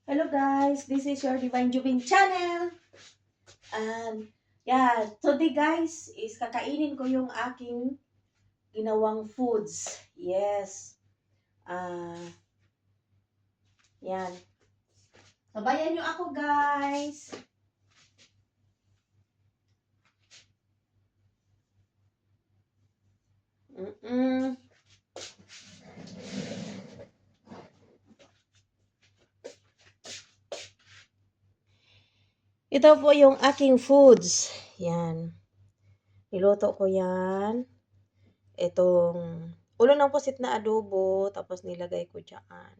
Hello guys, this is your Divine Jubin channel. Today guys is kakainin ko yung aking ginawang foods. Yes. Ah, yan. Sabayan nyo ako guys. Ito po yung aking foods. Yan. Niluto ko yan. Itong ulo ng pusit na adobo, tapos nilagay ko dyan.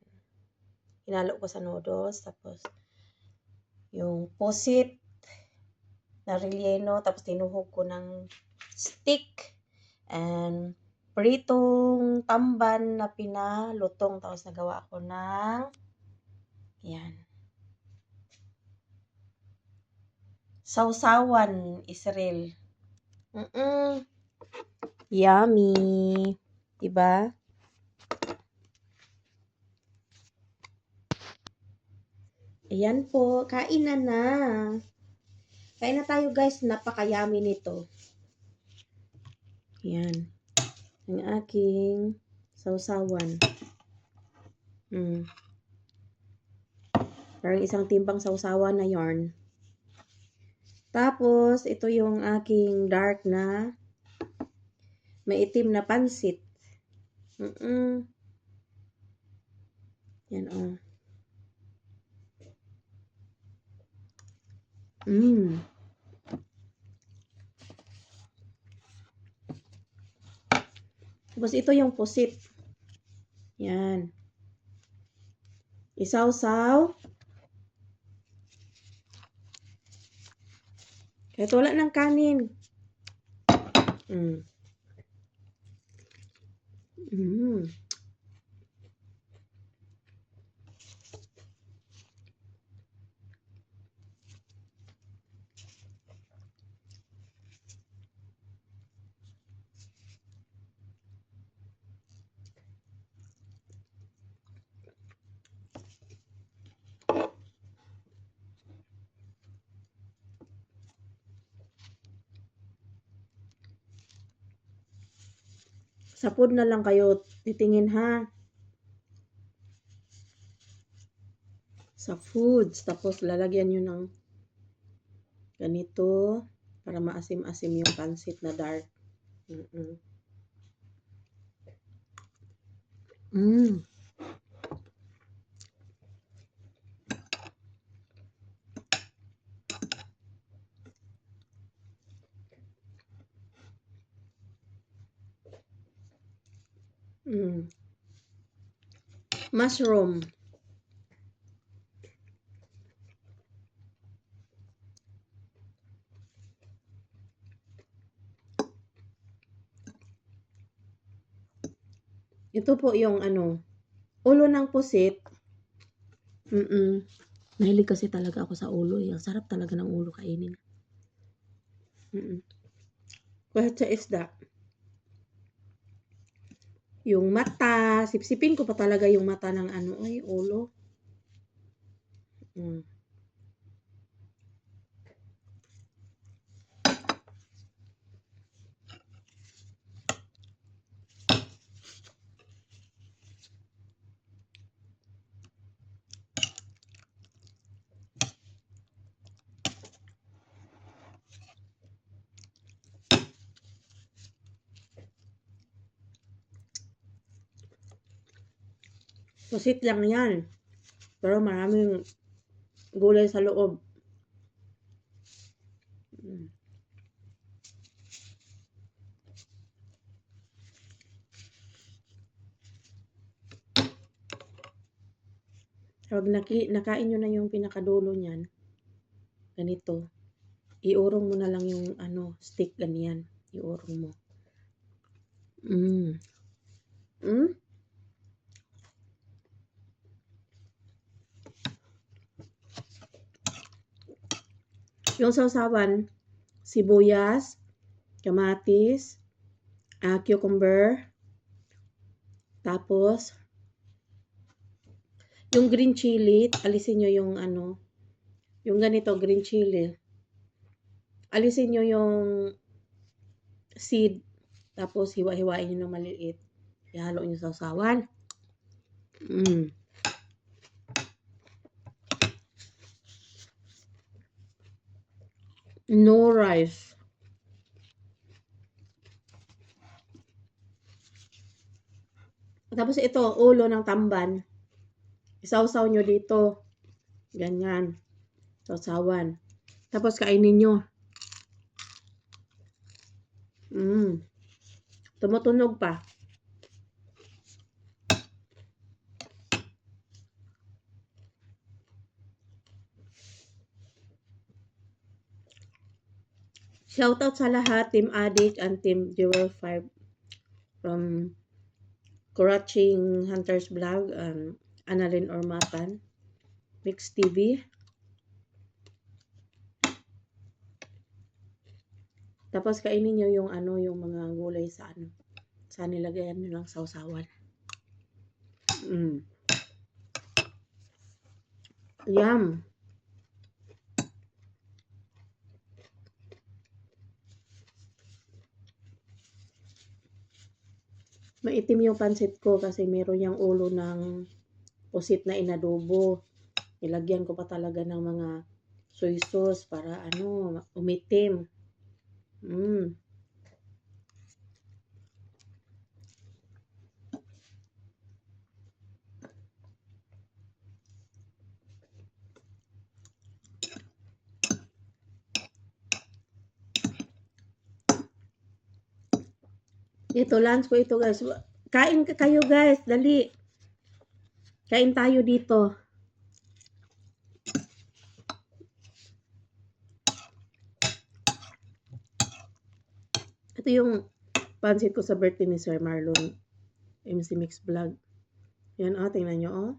Hinalo ko sa noodles, tapos yung pusit na relleno, tapos tinuhog ko ng stick, and pritong tamban na pinalutong, tapos nagawa ako ng yan. Sausawan Israel. Yummy. Diba? Ayan po, kain na. Kain na tayo guys, napaka-yummy nito. Ayan. Ang aking sausawan. Parang isang timbang sausawan na yarn. Tapos, ito yung aking dark na maitim na pansit. Yan o. Tapos, ito yung pusit. Yan. Isaw-saw. Kahit wala ng kanin. Sa food na lang kayo titingin ha. Sa foods. Tapos lalagyan nyo ng ganito para maasim-asim yung pansit na dark. Mushroom. Ito po yung ulo ng pusit. Mahilig kasi talaga ako sa ulo. Ang sarap talaga ng ulo kainin. Kahit sa isda. Yung mata, sipsipin ko pa talaga yung mata ng ulo. Pusit lang yan. Pero maraming gulay sa loob. Pag nakain nyo na yung pinakadulo niyan, ganito, iurong mo na lang yung stick ganyan. Iurong mo. Yung sausawan, sibuyas, kamatis, cucumber, tapos Yung green chili, alisin nyo yung ano, yung ganito, green chili. Alisin nyo yung seed, tapos hiwa-hiwain nyo ng maliit. Ihalo nyo sa sausawan. No rice. Tapos ito, ulo ng tamban. Isawsaw nyo dito. Ganyan. Sausawan. Tapos kainin nyo. Tumutunog pa. Shoutout sa lahat, Team Addict and Team Jewel 5 from Kuraching Hunters Vlog and Annalyn Ormatan, Mix TV. Tapos kainin nyo yung ano, yung mga gulay sa ano, sa nilagayan nyo lang sausawan. Yum. Maitim yung pansit ko kasi meron yung ulo ng pusit na inadobo. Nilagyan ko pa talaga ng mga soy sauce para ano, umitim. Ito, lunch ko ito guys. Kain kayo guys, dali. Kain tayo dito. Ito yung pansit ko sa birthday ni Sir Marlon. MC Mix Vlog. Yan, tingnan nyo,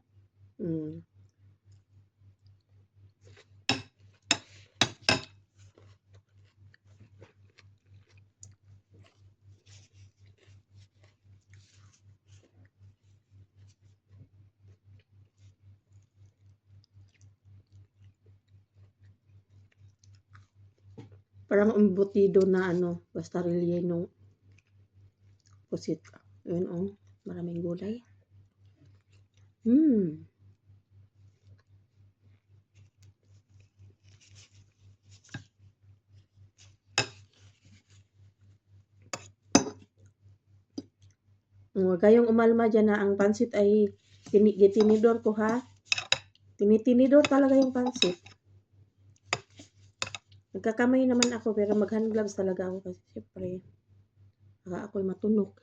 Parang embutido na ano, basta rellenong pusit. Yun, maraming gulay. Huwag kayong umalma dyan na ang pansit ay tinidor ko ha. Tinitinidor talaga yung pansit. Nagkakamay naman ako pero mag-hand gloves talaga ako kasi syempre baka ako'y matunog.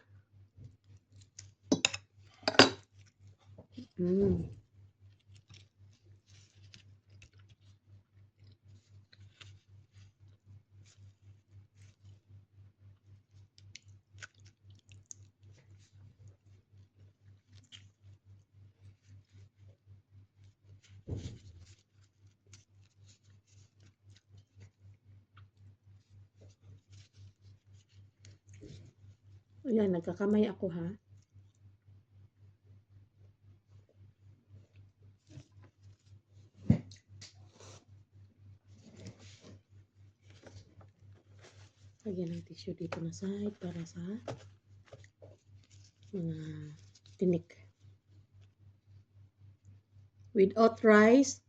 Ayan, nagkakamay ako ha. Lagyan ng tissue dito na side para sa mga tinik. Without rice,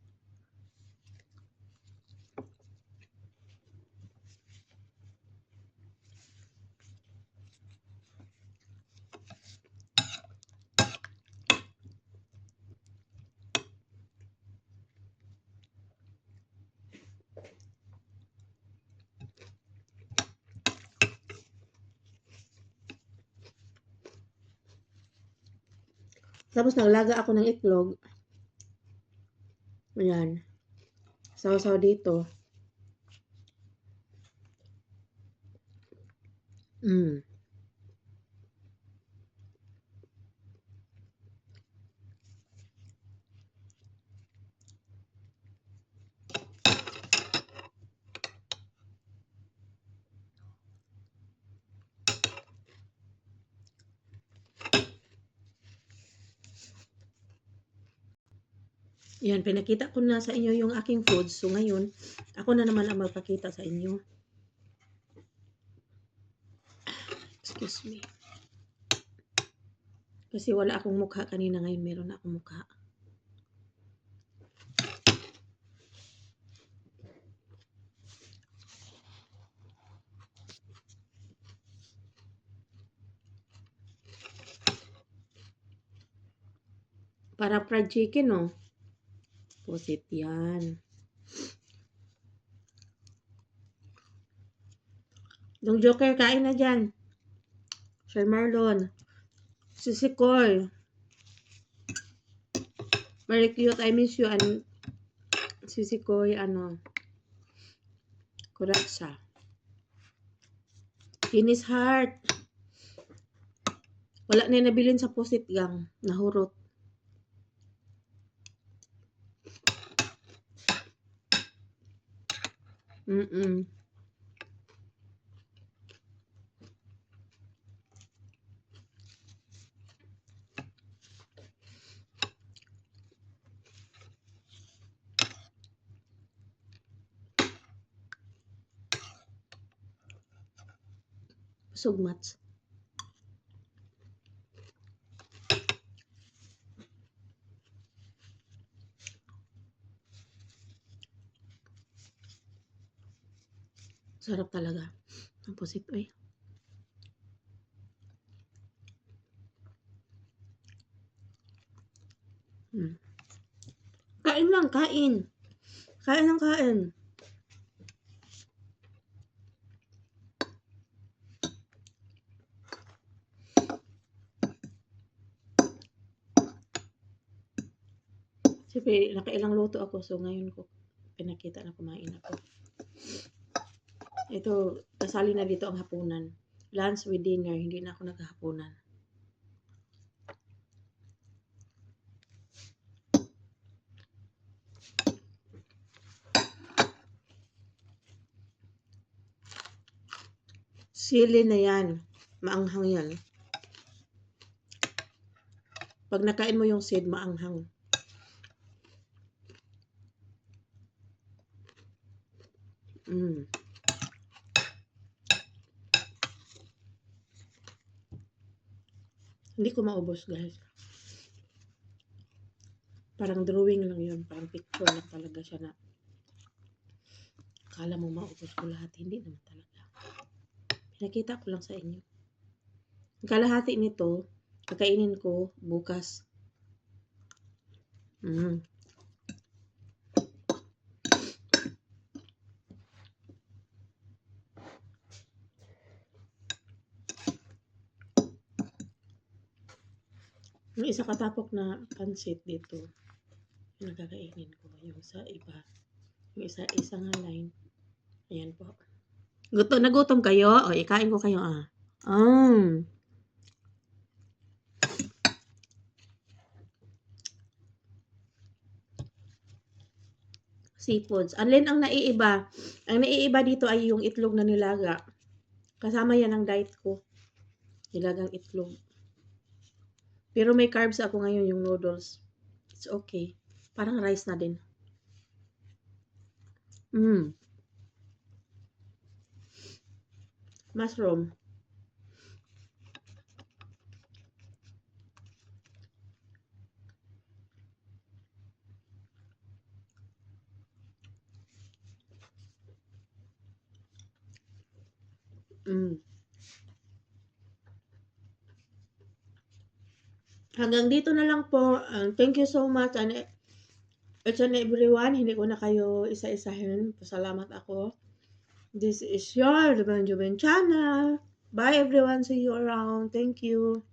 tapos naglaga ako ng itlog. Ayan. Saw-saw dito. Yan, pinakita ko na sa inyo yung aking foods. So, ngayon, ako na naman ang magpakita sa inyo. Excuse me. Kasi wala akong mukha kanina. Ngayon, meron na akong mukha. Para fried chicken, no? Pusit yan. Yung Joker, kain na dyan. Sir Marlon. Si Sikoy. Very cute. I miss you. And si Sikoy, Kuratsa. Kinis Heart. Wala na nabilin sa Pusit Gang. Nahurot. Sugmats. Sarap talaga. Ang pusit, eh. Kain lang, kain. Kain lang, kain. Siyempre, nakailang luto ako. So, ngayon ko pinakita na kumain ako. Ito, kasali na dito ang hapunan. Lunch with dinner. Hindi na ako naghahapunan. Sili na yan. Maanghang yan. Pag nakain mo yung seed, maanghang. Hindi ko maubos, guys. Parang drawing lang yun. Parang picture lang talaga siya na akala mo maubos ko lahat. Hindi naman talaga. Pinakita ko lang sa inyo. Ang kalahati nito, kakainin ko bukas. Yung isa katapok na pansit dito, yung nakakainin ko. Yung sa iba, yung isa nga line. Ayan po. Nagutom kayo? O, ikain ko kayo, Seafoods. Alin ang naiiba? Ang naiiba dito ay yung itlog na nilaga. Kasama yan ang diet ko. Nilagang itlog. Pero may carbs ako ngayon, yung noodles. It's okay. Parang rice na din. Mushroom. Hanggang dito na lang po. Thank you so much. And each and everyone, hindi ko na kayo isa-isahin. Pasalamat ako. This is your Juben channel. Bye everyone. See you around. Thank you.